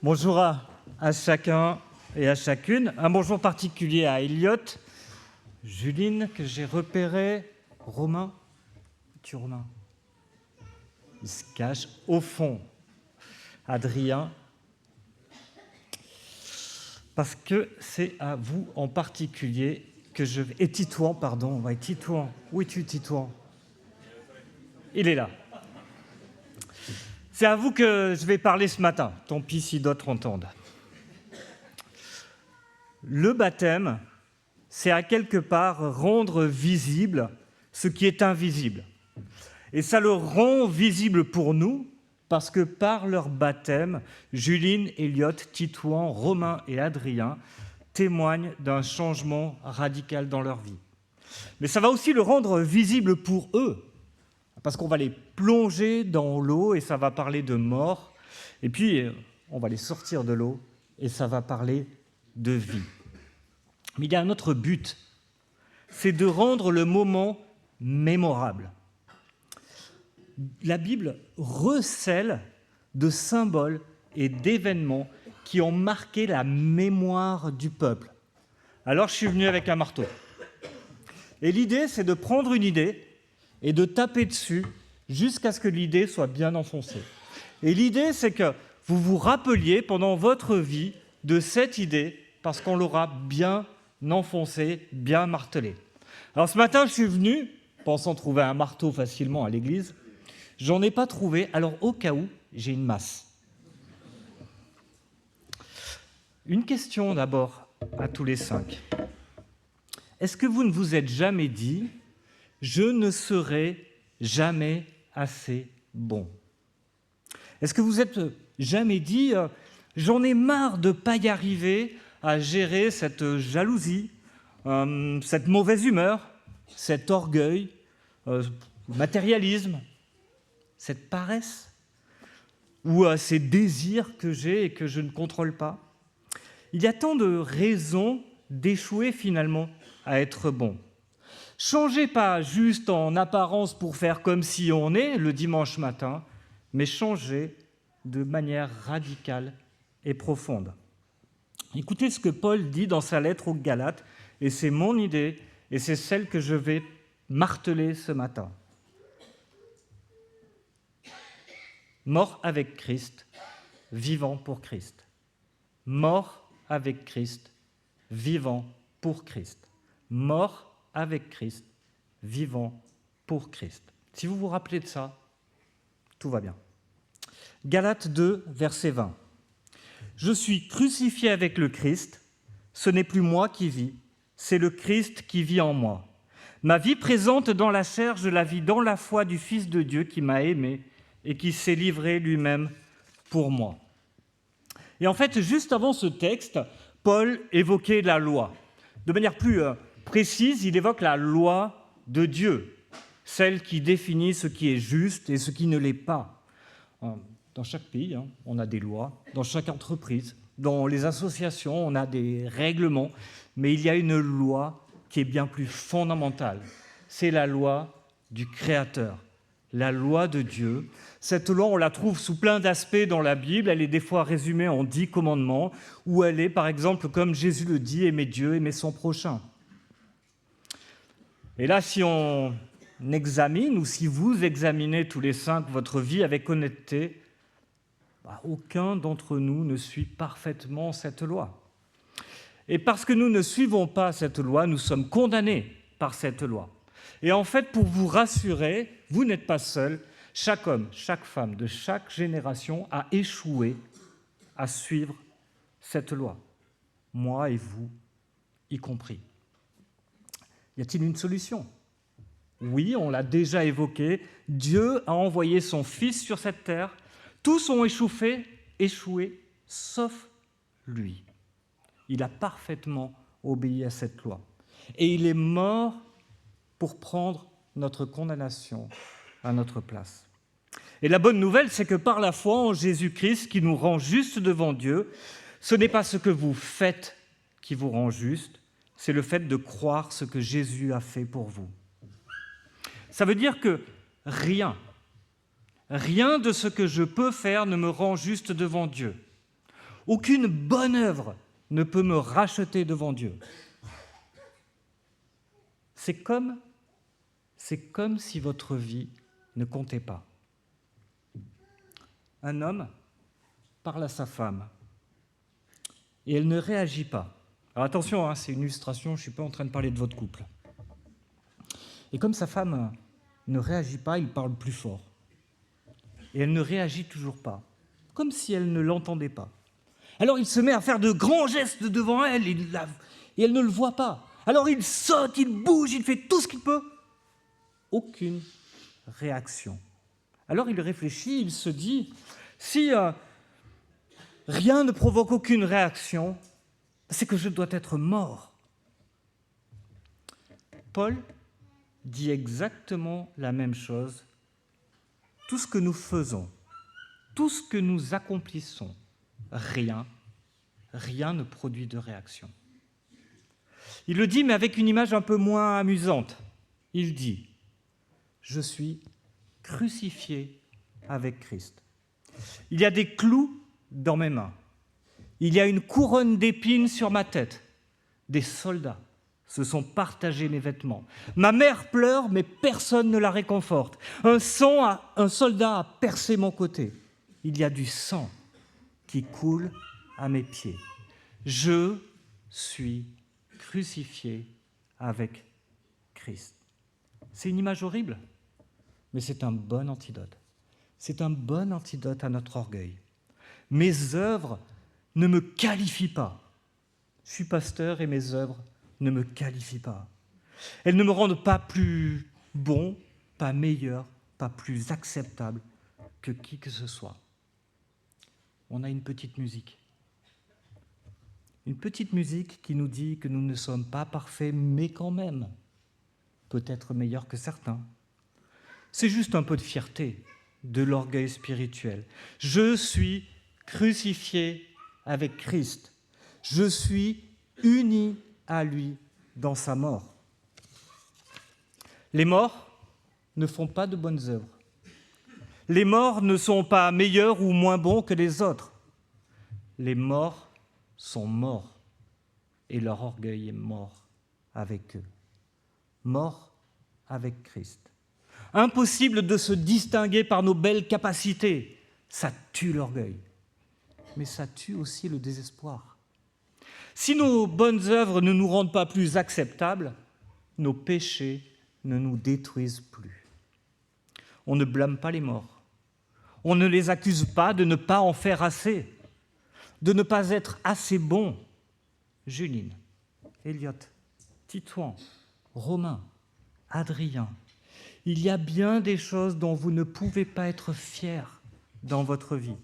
Bonjour à chacun et à chacune. Un bonjour particulier à Elliot, Juline, que j'ai repéré, Romain. Tu Romain? Il se cache au fond. Adrien. Parce que c'est à vous en particulier que je vais... Et Titouan, pardon. Ouais, Titouan. Où es-tu, Titouan? Il est là. C'est à vous que je vais parler ce matin, tant pis si d'autres entendent. Le baptême, c'est à quelque part rendre visible ce qui est invisible. Et ça le rend visible pour nous, parce que par leur baptême, Juline, Elliot, Titouan, Romain et Adrien témoignent d'un changement radical dans leur vie. Mais ça va aussi le rendre visible pour eux, parce qu'on va les plonger dans l'eau et ça va parler de mort. Et puis, on va les sortir de l'eau et ça va parler de vie. Mais il y a un autre but, c'est de rendre le moment mémorable. La Bible recèle de symboles et d'événements qui ont marqué la mémoire du peuple. Alors, je suis venu avec un marteau. Et l'idée, c'est de prendre une idée et de taper dessus jusqu'à ce que l'idée soit bien enfoncée. Et l'idée, c'est que vous vous rappeliez pendant votre vie de cette idée parce qu'on l'aura bien enfoncée, bien martelée. Alors ce matin, je suis venu, pensant trouver un marteau facilement à l'église. J'en ai pas trouvé, alors au cas où, j'ai une masse. Une question d'abord à tous les 5. Est-ce que vous ne vous êtes jamais dit « je ne serai jamais assez bon » ? Est-ce que vous êtes jamais dit « j'en ai marre de ne pas y arriver à gérer cette jalousie, cette mauvaise humeur, cet orgueil, matérialisme, cette paresse ou ces désirs que j'ai et que je ne contrôle pas ?» Il y a tant de raisons d'échouer finalement à être bon. Changez pas juste en apparence pour faire comme si on est le dimanche matin, mais changez de manière radicale et profonde. Écoutez ce que Paul dit dans sa lettre aux Galates, et c'est mon idée, et c'est celle que je vais marteler ce matin. Mort avec Christ, vivant pour Christ. Mort avec Christ, vivant pour Christ. Mort avec Christ, vivant pour Christ. Si vous vous rappelez de ça, tout va bien. Galates 2, verset 20. « Je suis crucifié avec le Christ, ce n'est plus moi qui vis, c'est le Christ qui vit en moi. Ma vie présente dans la chair, je la vis dans la foi du Fils de Dieu qui m'a aimé et qui s'est livré lui-même pour moi. » Et en fait, juste avant ce texte, Paul évoquait la loi. De manière plus précise, il évoque la loi de Dieu, celle qui définit ce qui est juste et ce qui ne l'est pas. Dans chaque pays, on a des lois, dans chaque entreprise, dans les associations, on a des règlements, mais il y a une loi qui est bien plus fondamentale. C'est la loi du Créateur, la loi de Dieu. Cette loi, on la trouve sous plein d'aspects dans la Bible. Elle est des fois résumée en 10 commandements, ou elle est, par exemple, comme Jésus le dit, aimer Dieu, aimer son prochain. Et là, si on examine, ou si vous examinez tous les 5 votre vie avec honnêteté, aucun d'entre nous ne suit parfaitement cette loi. Et parce que nous ne suivons pas cette loi, nous sommes condamnés par cette loi. Et en fait, pour vous rassurer, vous n'êtes pas seul. Chaque homme, chaque femme de chaque génération a échoué à suivre cette loi. Moi et vous, y compris. Y a-t-il une solution ? Oui, on l'a déjà évoqué. Dieu a envoyé son Fils sur cette terre. Tous ont échoué, sauf lui. Il a parfaitement obéi à cette loi. Et il est mort pour prendre notre condamnation à notre place. Et la bonne nouvelle, c'est que par la foi en Jésus-Christ, qui nous rend justes devant Dieu, ce n'est pas ce que vous faites qui vous rend juste, c'est le fait de croire ce que Jésus a fait pour vous. Ça veut dire que rien de ce que je peux faire ne me rend juste devant Dieu. Aucune bonne œuvre ne peut me racheter devant Dieu. C'est comme si votre vie ne comptait pas. Un homme parle à sa femme et elle ne réagit pas. Alors attention, c'est une illustration, je ne suis pas en train de parler de votre couple. Et comme sa femme ne réagit pas, il parle plus fort. Et elle ne réagit toujours pas, comme si elle ne l'entendait pas. Alors il se met à faire de grands gestes devant elle et elle ne le voit pas. Alors il saute, il bouge, il fait tout ce qu'il peut. Aucune réaction. Alors il réfléchit, il se dit, si rien ne provoque aucune réaction, c'est que je dois être mort. Paul dit exactement la même chose. Tout ce que nous faisons, tout ce que nous accomplissons, rien ne produit de réaction. Il le dit, mais avec une image un peu moins amusante. Il dit « Je suis crucifié avec Christ. Il y a des clous dans mes mains. Il y a une couronne d'épines sur ma tête. Des soldats se sont partagés mes vêtements. Ma mère pleure, mais personne ne la réconforte. Un soldat a percé mon côté. Il y a du sang qui coule à mes pieds. Je suis crucifié avec Christ. » C'est une image horrible, mais c'est un bon antidote. C'est un bon antidote à notre orgueil. Mes œuvres ne me qualifient pas. Je suis pasteur et mes œuvres ne me qualifient pas. Elles ne me rendent pas plus bon, pas meilleur, pas plus acceptable que qui que ce soit. On a une petite musique. Une petite musique qui nous dit que nous ne sommes pas parfaits, mais quand même, peut-être meilleurs que certains. C'est juste un peu de fierté, de l'orgueil spirituel. Je suis crucifié avec Christ. Je suis uni à lui dans sa mort. Les morts ne font pas de bonnes œuvres. Les morts ne sont pas meilleurs ou moins bons que les autres. Les morts sont morts et leur orgueil est mort avec eux. Morts avec Christ. Impossible de se distinguer par nos belles capacités. Ça tue l'orgueil, mais ça tue aussi le désespoir. Si nos bonnes œuvres ne nous rendent pas plus acceptables, nos péchés ne nous détruisent plus. On ne blâme pas les morts. On ne les accuse pas de ne pas en faire assez, de ne pas être assez bons. Juline, Elliot, Titouan, Romain, Adrien, il y a bien des choses dont vous ne pouvez pas être fiers dans votre vie.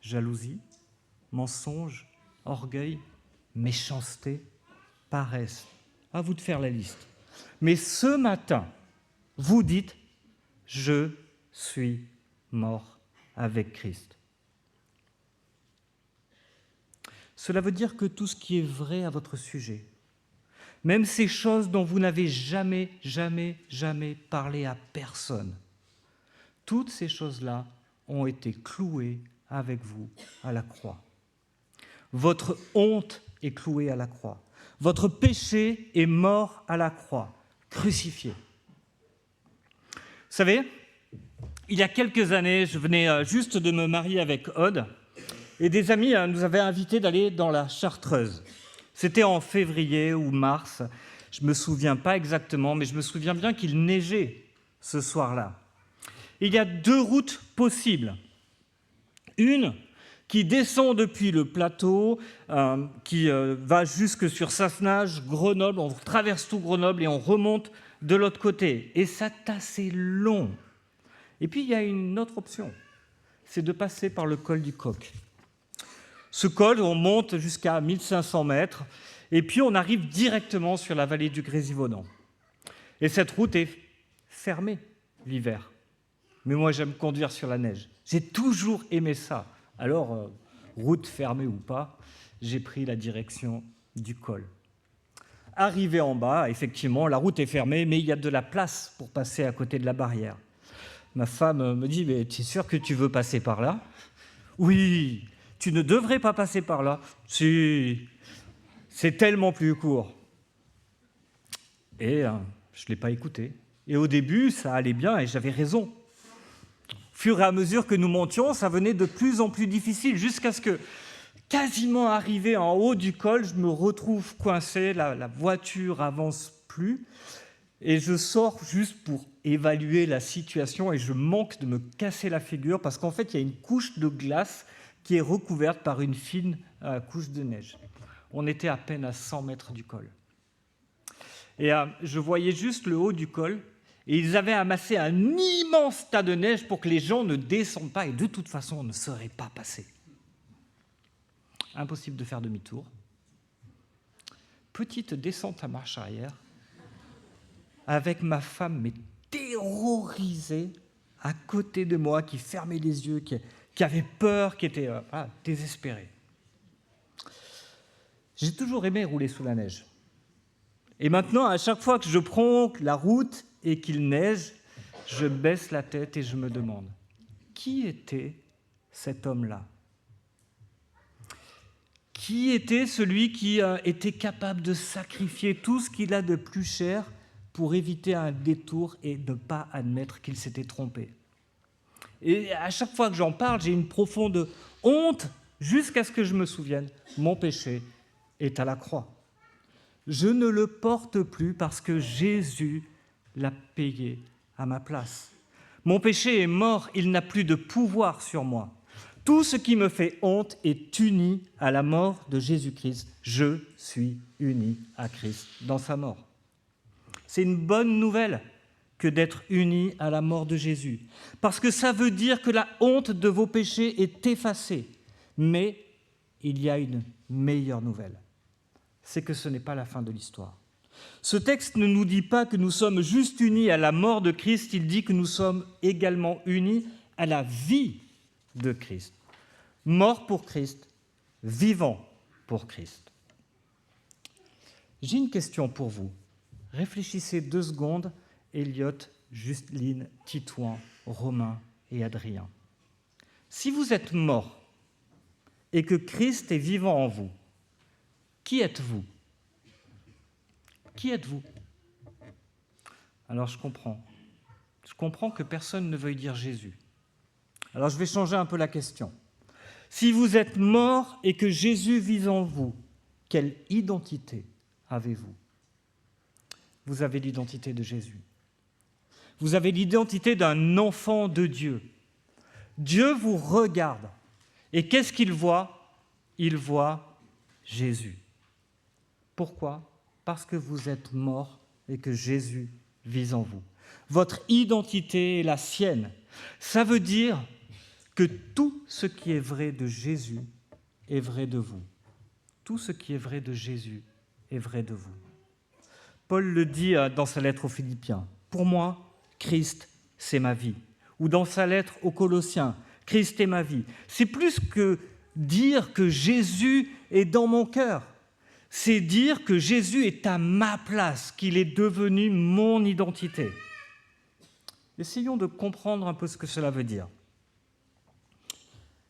Jalousie, mensonge, orgueil, méchanceté, paresse. À vous de faire la liste. Mais ce matin, vous dites « Je suis mort avec Christ ». Cela veut dire que tout ce qui est vrai à votre sujet, même ces choses dont vous n'avez jamais parlé à personne, toutes ces choses-là ont été clouées avec vous à la croix. Votre honte est clouée à la croix. Votre péché est mort à la croix, crucifié. Vous savez, il y a quelques années, je venais juste de me marier avec Aude, et des amis nous avaient invités d'aller dans la Chartreuse. C'était en février ou mars, je ne me souviens pas exactement, mais je me souviens bien qu'il neigeait ce soir-là. Il y a deux routes possibles. Une qui descend depuis le plateau, qui va jusque sur Sassenage, Grenoble, on traverse tout Grenoble et on remonte de l'autre côté. Et c'est assez long. Et puis il y a une autre option, c'est de passer par le col du Coq. Ce col, on monte jusqu'à 1500 mètres, et puis on arrive directement sur la vallée du Grésivaudan. Et cette route est fermée l'hiver. Mais moi, j'aime conduire sur la neige. J'ai toujours aimé ça. Alors, route fermée ou pas, j'ai pris la direction du col. Arrivé en bas, effectivement, la route est fermée, mais il y a de la place pour passer à côté de la barrière. Ma femme me dit « Mais tu es sûr que tu veux passer par là ?»« Oui, tu ne devrais pas passer par là. Si, c'est tellement plus court. Et je ne l'ai pas écouté. Et au début, ça allait bien et j'avais raison. Au fur et à mesure que nous montions, ça venait de plus en plus difficile, jusqu'à ce que, quasiment arrivé en haut du col, je me retrouve coincé, la voiture avance plus, et je sors juste pour évaluer la situation et je manque de me casser la figure parce qu'en fait, il y a une couche de glace qui est recouverte par une fine couche de neige. On était à peine à 100 mètres du col. Et je voyais juste le haut du col, et ils avaient amassé un immense tas de neige pour que les gens ne descendent pas, et de toute façon, on ne serait pas passé. Impossible de faire demi-tour. Petite descente à marche arrière, avec ma femme, mais terrorisée, à côté de moi, qui fermait les yeux, qui avait peur, qui était désespérée. J'ai toujours aimé rouler sous la neige. Et maintenant, à chaque fois que je prends la route et qu'il neige, je baisse la tête et je me demande, qui était cet homme-là ? Qui était celui qui était capable de sacrifier tout ce qu'il a de plus cher pour éviter un détour et ne pas admettre qu'il s'était trompé ? Et à chaque fois que j'en parle, j'ai une profonde honte jusqu'à ce que je me souvienne, mon péché est à la croix. Je ne le porte plus parce que Jésus l'a payé à ma place. Mon péché est mort, il n'a plus de pouvoir sur moi. Tout ce qui me fait honte est uni à la mort de Jésus-Christ. Je suis uni à Christ dans sa mort. C'est une bonne nouvelle que d'être uni à la mort de Jésus, parce que ça veut dire que la honte de vos péchés est effacée. Mais il y a une meilleure nouvelle. C'est que ce n'est pas la fin de l'histoire. Ce texte ne nous dit pas que nous sommes juste unis à la mort de Christ, il dit que nous sommes également unis à la vie de Christ. Mort pour Christ, vivant pour Christ. J'ai une question pour vous. Réfléchissez 2 secondes, Elliot, Justine, Titouan, Romain et Adrien. Si vous êtes mort et que Christ est vivant en vous, qui êtes-vous ? Qui êtes-vous ? Alors je comprends. Je comprends que personne ne veuille dire Jésus. Alors je vais changer un peu la question. Si vous êtes mort et que Jésus vit en vous, quelle identité avez-vous ? Vous avez l'identité de Jésus. Vous avez l'identité d'un enfant de Dieu. Dieu vous regarde. Et qu'est-ce qu'il voit ? Il voit Jésus. Pourquoi ? Parce que vous êtes mort et que Jésus vit en vous. Votre identité est la sienne. Ça veut dire que tout ce qui est vrai de Jésus est vrai de vous. Tout ce qui est vrai de Jésus est vrai de vous. Paul le dit dans sa lettre aux Philippiens. Pour moi, Christ, c'est ma vie. Ou dans sa lettre aux Colossiens, Christ est ma vie. C'est plus que dire que Jésus est dans mon cœur. C'est dire que Jésus est à ma place, qu'il est devenu mon identité. Essayons de comprendre un peu ce que cela veut dire.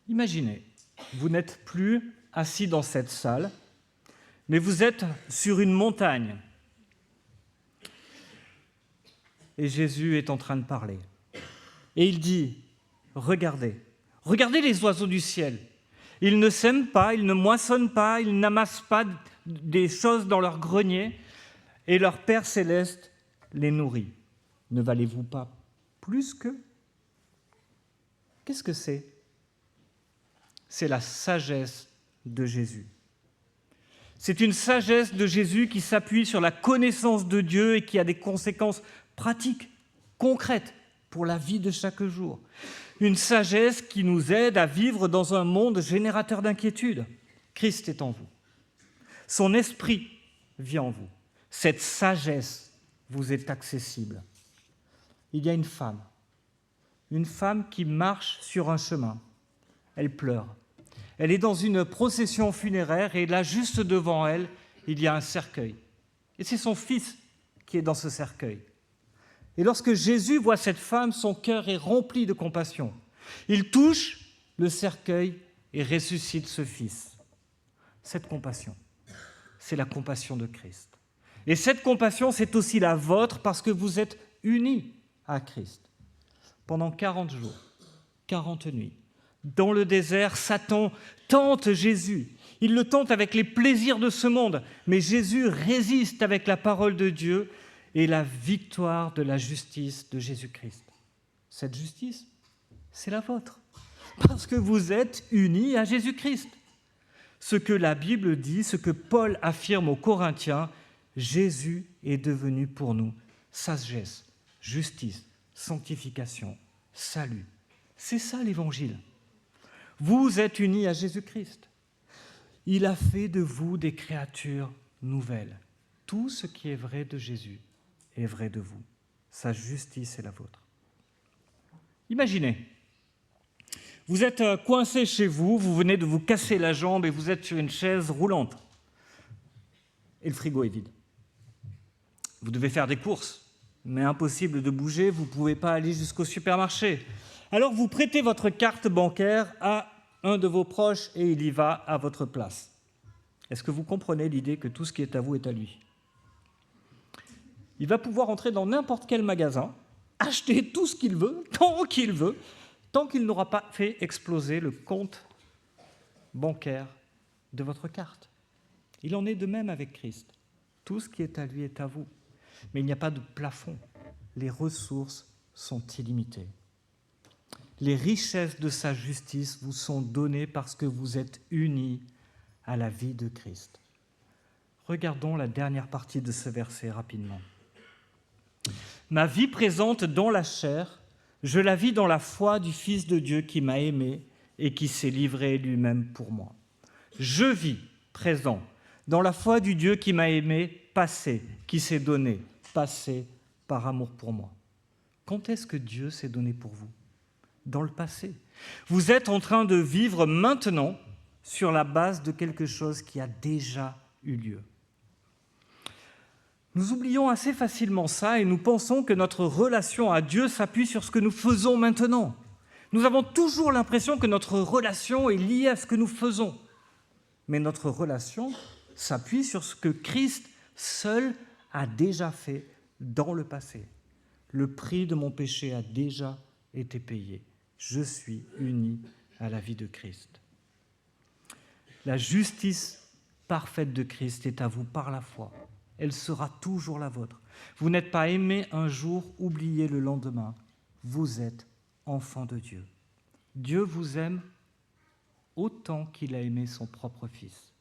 Imaginez, vous n'êtes plus assis dans cette salle, mais vous êtes sur une montagne. Et Jésus est en train de parler. Et il dit, regardez les oiseaux du ciel. Ils ne sèment pas, ils ne moissonnent pas, ils n'amassent pas des choses dans leur grenier, et leur Père céleste les nourrit. Ne valez-vous pas plus qu'eux ? Qu'est-ce que c'est ? C'est la sagesse de Jésus. C'est une sagesse de Jésus qui s'appuie sur la connaissance de Dieu et qui a des conséquences pratiques, concrètes, pour la vie de chaque jour. Une sagesse qui nous aide à vivre dans un monde générateur d'inquiétude. Christ est en vous. Son esprit vit en vous. Cette sagesse vous est accessible. Il y a une femme qui marche sur un chemin. Elle pleure. Elle est dans une procession funéraire et là, juste devant elle, il y a un cercueil. Et c'est son fils qui est dans ce cercueil. Et lorsque Jésus voit cette femme, son cœur est rempli de compassion. Il touche le cercueil et ressuscite ce Fils. Cette compassion, c'est la compassion de Christ. Et cette compassion, c'est aussi la vôtre parce que vous êtes unis à Christ. Pendant 40 jours, 40 nuits, dans le désert, Satan tente Jésus. Il le tente avec les plaisirs de ce monde, mais Jésus résiste avec la parole de Dieu et la victoire de la justice de Jésus-Christ. Cette justice, c'est la vôtre, parce que vous êtes unis à Jésus-Christ. Ce que la Bible dit, ce que Paul affirme aux Corinthiens, Jésus est devenu pour nous sagesse, justice, sanctification, salut. C'est ça l'Évangile. Vous êtes unis à Jésus-Christ. Il a fait de vous des créatures nouvelles. Tout ce qui est vrai de Jésus est vrai de vous. Sa justice est la vôtre. Imaginez, vous êtes coincé chez vous, vous venez de vous casser la jambe et vous êtes sur une chaise roulante. Et le frigo est vide. Vous devez faire des courses, mais impossible de bouger, vous ne pouvez pas aller jusqu'au supermarché. Alors vous prêtez votre carte bancaire à un de vos proches et il y va à votre place. Est-ce que vous comprenez l'idée que tout ce qui est à vous est à lui ? Il va pouvoir entrer dans n'importe quel magasin, acheter tout ce qu'il veut, tant qu'il n'aura pas fait exploser le compte bancaire de votre carte. Il en est de même avec Christ. Tout ce qui est à lui est à vous. Mais il n'y a pas de plafond. Les ressources sont illimitées. Les richesses de sa justice vous sont données parce que vous êtes unis à la vie de Christ. Regardons la dernière partie de ce verset rapidement. Ma vie présente dans la chair, je la vis dans la foi du Fils de Dieu qui m'a aimé et qui s'est livré lui-même pour moi. Je vis présent dans la foi du Dieu qui m'a aimé, passé, qui s'est donné, passé par amour pour moi. Quand est-ce que Dieu s'est donné pour vous ? Dans le passé. Vous êtes en train de vivre maintenant sur la base de quelque chose qui a déjà eu lieu. Nous oublions assez facilement ça et nous pensons que notre relation à Dieu s'appuie sur ce que nous faisons maintenant. Nous avons toujours l'impression que notre relation est liée à ce que nous faisons. Mais notre relation s'appuie sur ce que Christ seul a déjà fait dans le passé. Le prix de mon péché a déjà été payé. Je suis uni à la vie de Christ. La justice parfaite de Christ est à vous par la foi. Elle sera toujours la vôtre. Vous n'êtes pas aimé un jour, oublié le lendemain. Vous êtes enfant de Dieu. Dieu vous aime autant qu'il a aimé son propre Fils.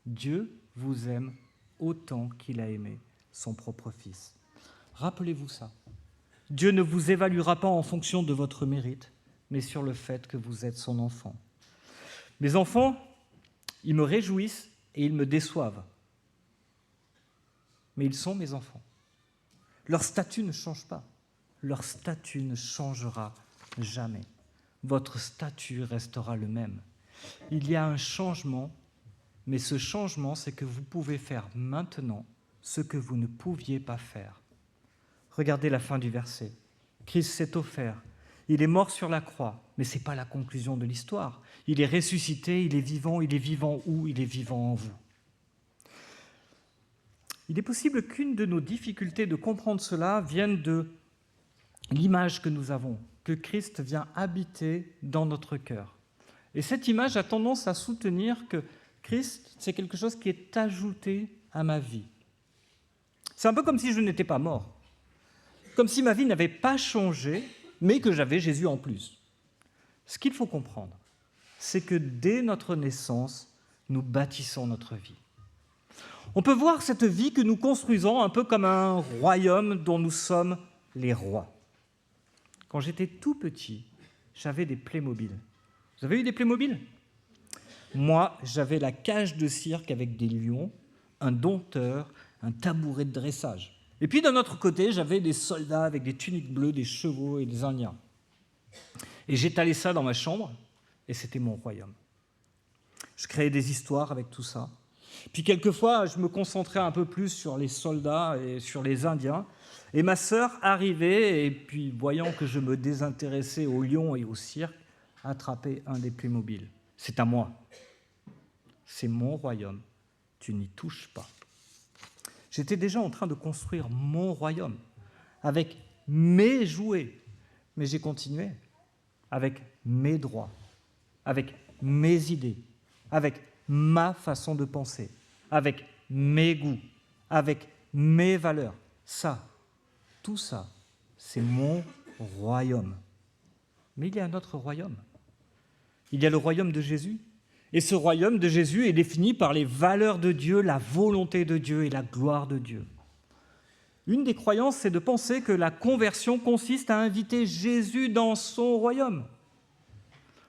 Dieu vous aime autant qu'il a aimé son propre Fils. Rappelez-vous ça. Dieu ne vous évaluera pas en fonction de votre mérite, mais sur le fait que vous êtes son enfant. Mes enfants, ils me réjouissent et ils me déçoivent. Mais ils sont mes enfants. Leur statut ne change pas. Leur statut ne changera jamais. Votre statut restera le même. Il y a un changement, mais ce changement, c'est que vous pouvez faire maintenant ce que vous ne pouviez pas faire. Regardez la fin du verset. Christ s'est offert. Il est mort sur la croix, mais ce n'est pas la conclusion de l'histoire. Il est ressuscité, il est vivant où ? Il est vivant en vous. Il est possible qu'une de nos difficultés de comprendre cela vienne de l'image que nous avons, que Christ vient habiter dans notre cœur. Et cette image a tendance à soutenir que Christ, c'est quelque chose qui est ajouté à ma vie. C'est un peu comme si je n'étais pas mort, comme si ma vie n'avait pas changé, mais que j'avais Jésus en plus. Ce qu'il faut comprendre, c'est que dès notre naissance, nous bâtissons notre vie. On peut voir cette vie que nous construisons un peu comme un royaume dont nous sommes les rois. Quand j'étais tout petit, j'avais des Playmobil. Vous avez eu des Playmobil ? Moi, j'avais la cage de cirque avec des lions, un dompteur, un tabouret de dressage. Et puis d'un autre côté, j'avais des soldats avec des tuniques bleues, des chevaux et des Indiens. Et j'étalais ça dans ma chambre, et c'était mon royaume. Je créais des histoires avec tout ça. Puis quelquefois, je me concentrais un peu plus sur les soldats et sur les Indiens. Et ma sœur arrivait, et puis voyant que je me désintéressais aux lions et au cirque, attrapait un des Playmobil. c'est à moi. C'est mon royaume, tu n'y touches pas. J'étais déjà en train de construire mon royaume avec mes jouets, mais j'ai continué avec mes droits, avec mes idées, avec ma façon de penser, avec mes goûts, avec mes valeurs. Ça, tout ça, c'est mon royaume. Mais il y a un autre royaume. Il y a le royaume de Jésus. Et ce royaume de Jésus est défini par les valeurs de Dieu, la volonté de Dieu et la gloire de Dieu. Une des croyances, c'est de penser que la conversion consiste à inviter Jésus dans son royaume.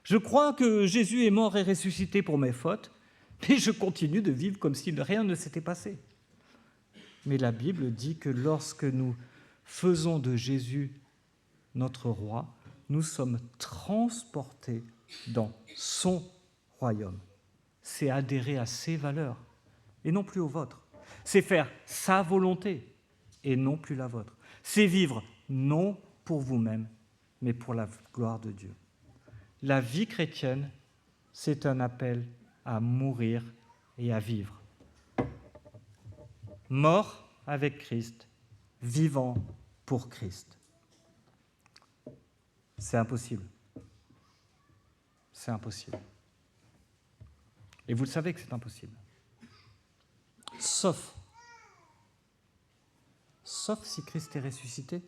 Je crois que Jésus est mort et ressuscité pour mes fautes, mais je continue de vivre comme si rien ne s'était passé. Mais la Bible dit que lorsque nous faisons de Jésus notre roi, nous sommes transportés dans son royaume. C'est adhérer à ses valeurs et non plus aux vôtres. C'est faire sa volonté et non plus la vôtre. C'est vivre non pour vous-même, mais pour la gloire de Dieu. La vie chrétienne, c'est un appel à mourir et à vivre. Mort avec Christ, vivant pour Christ. C'est impossible. C'est impossible. Et vous le savez que c'est impossible. Sauf si Christ est ressuscité.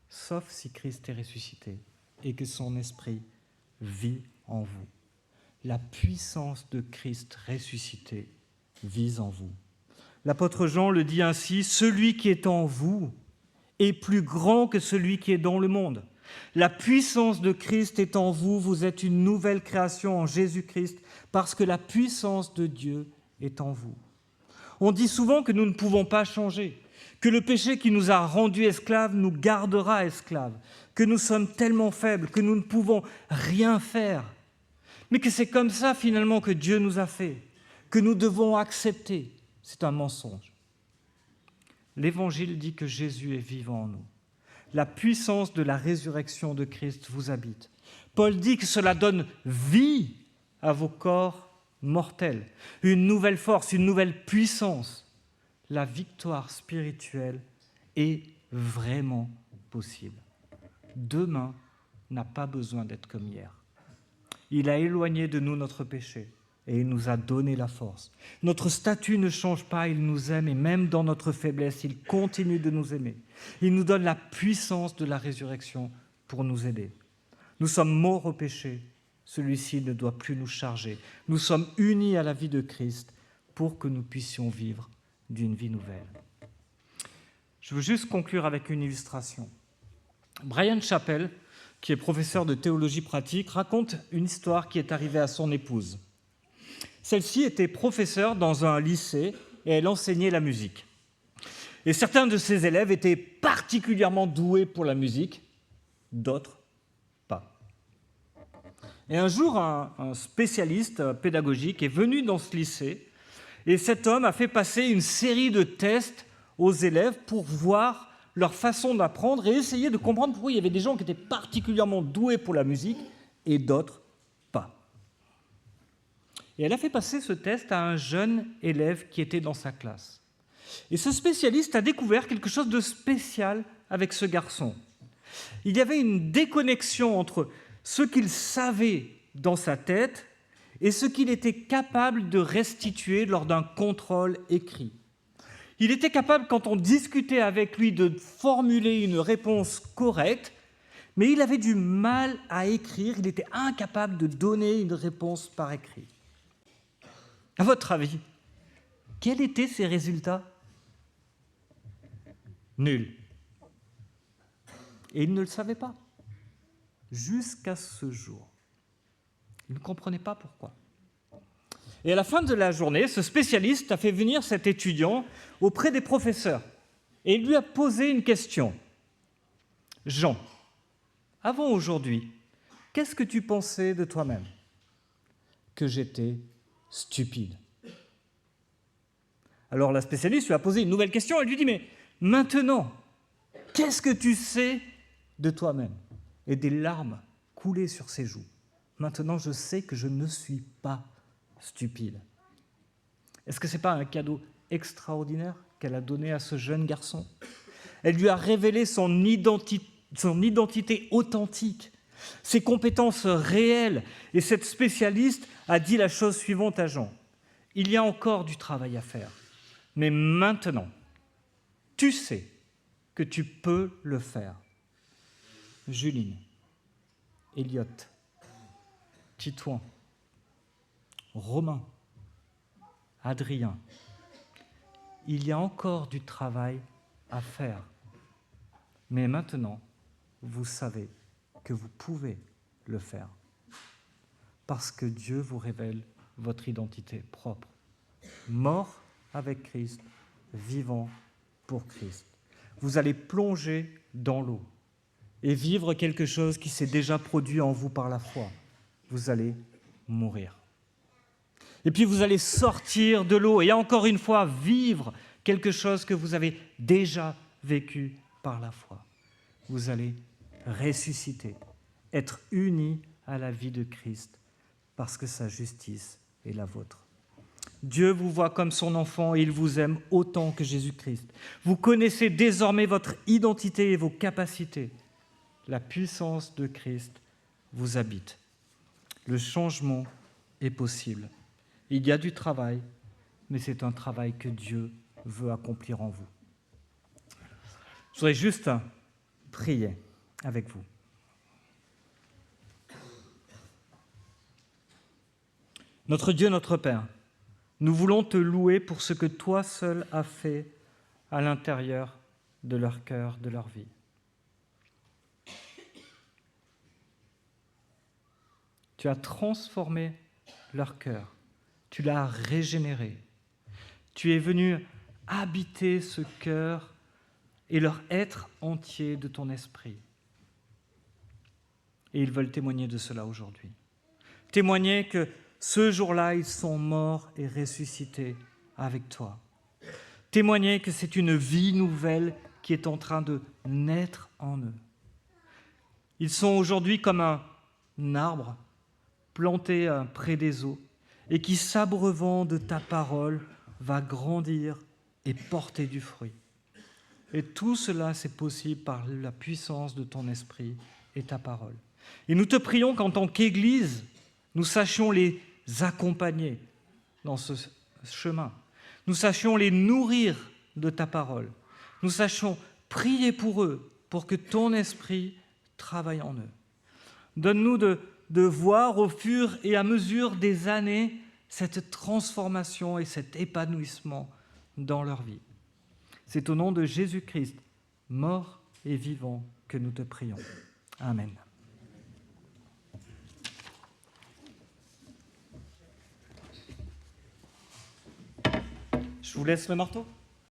Sauf si Christ est ressuscité et que son esprit vit en vous. La puissance de Christ ressuscité vit en vous. L'apôtre Jean le dit ainsi, « Celui qui est en vous est plus grand que celui qui est dans le monde. La puissance de Christ est en vous, vous êtes une nouvelle création en Jésus-Christ, parce que la puissance de Dieu est en vous. » On dit souvent que nous ne pouvons pas changer, que le péché qui nous a rendus esclaves nous gardera esclaves, que nous sommes tellement faibles, que nous ne pouvons rien faire, mais que c'est comme ça finalement que Dieu nous a fait, que nous devons accepter. C'est un mensonge. L'Évangile dit que Jésus est vivant en nous. La puissance de la résurrection de Christ vous habite. Paul dit que cela donne vie à vos corps mortels, une nouvelle force, une nouvelle puissance. La victoire spirituelle est vraiment possible. Demain n'a pas besoin d'être comme hier. Il a éloigné de nous notre péché et il nous a donné la force. Notre statut ne change pas, il nous aime et même dans notre faiblesse, il continue de nous aimer. Il nous donne la puissance de la résurrection pour nous aider. Nous sommes morts au péché, celui-ci ne doit plus nous charger. Nous sommes unis à la vie de Christ pour que nous puissions vivre d'une vie nouvelle. Je veux juste conclure avec une illustration. Brian Chappell, qui est professeur de théologie pratique, raconte une histoire qui est arrivée à son épouse. Celle-ci était professeure dans un lycée et elle enseignait la musique. Et certains de ses élèves étaient particulièrement doués pour la musique, d'autres pas. Et un jour, un spécialiste pédagogique est venu dans ce lycée et cet homme a fait passer une série de tests aux élèves pour voir leur façon d'apprendre et essayer de comprendre pourquoi il y avait des gens qui étaient particulièrement doués pour la musique et d'autres pas. Et elle a fait passer ce test à un jeune élève qui était dans sa classe. Et ce spécialiste a découvert quelque chose de spécial avec ce garçon. Il y avait une déconnexion entre ce qu'il savait dans sa tête et ce qu'il était capable de restituer lors d'un contrôle écrit. Il était capable, quand on discutait avec lui, de formuler une réponse correcte, mais il avait du mal à écrire, il était incapable de donner une réponse par écrit. À votre avis, quels étaient ses résultats ? Nuls. Et il ne le savait pas, jusqu'à ce jour. Il ne comprenait pas pourquoi. Et à la fin de la journée, ce spécialiste a fait venir cet étudiant auprès des professeurs et il lui a posé une question. « Jean, avant aujourd'hui, qu'est-ce que tu pensais de toi-même ? » « Que j'étais stupide. » Alors la spécialiste lui a posé une nouvelle question, elle lui dit « Mais maintenant, qu'est-ce que tu sais de toi-même ?» Et des larmes coulaient sur ses joues. maintenant je sais que je ne suis pas stupide. Est-ce que ce n'est pas un cadeau extraordinaire qu'elle a donné à ce jeune garçon? Elle lui a révélé son identité authentique, ses compétences réelles. Et cette spécialiste a dit la chose suivante à Jean. Il y a encore du travail à faire, mais maintenant, tu sais que tu peux le faire. Juline, Elliot, Titouan, Romain, Adrien, il y a encore du travail à faire. Mais maintenant, vous savez que vous pouvez le faire. Parce que Dieu vous révèle votre identité propre. Mort avec Christ, vivant pour Christ. Vous allez plonger dans l'eau et vivre quelque chose qui s'est déjà produit en vous par la foi. Vous allez mourir. Et puis vous allez sortir de l'eau et encore une fois vivre quelque chose que vous avez déjà vécu par la foi. Vous allez ressusciter, être unis à la vie de Christ parce que sa justice est la vôtre. Dieu vous voit comme son enfant et il vous aime autant que Jésus-Christ. Vous connaissez désormais votre identité et vos capacités. La puissance de Christ vous habite. Le changement est possible. Il y a du travail, mais c'est un travail que Dieu veut accomplir en vous. Je voudrais juste prier avec vous. Notre Dieu, notre Père, nous voulons te louer pour ce que toi seul as fait à l'intérieur de leur cœur, de leur vie. Tu as transformé leur cœur, tu l'as régénéré. Tu es venu habiter ce cœur et leur être entier de ton esprit. Et ils veulent témoigner de cela aujourd'hui. Témoigner que ce jour-là, ils sont morts et ressuscités avec toi. Témoigner que c'est une vie nouvelle qui est en train de naître en eux. Ils sont aujourd'hui comme un arbre planté près des eaux et qui, s'abreuvant de ta parole, va grandir et porter du fruit. Et tout cela, c'est possible par la puissance de ton esprit et ta parole. Et nous te prions qu'en tant qu'Église, nous sachions les accompagner dans ce chemin. Nous sachions les nourrir de ta parole. Nous sachions prier pour eux, pour que ton esprit travaille en eux. Donne-nous de voir au fur et à mesure des années cette transformation et cet épanouissement dans leur vie. C'est au nom de Jésus-Christ, mort et vivant, que nous te prions. Amen. Je vous laisse le marteau.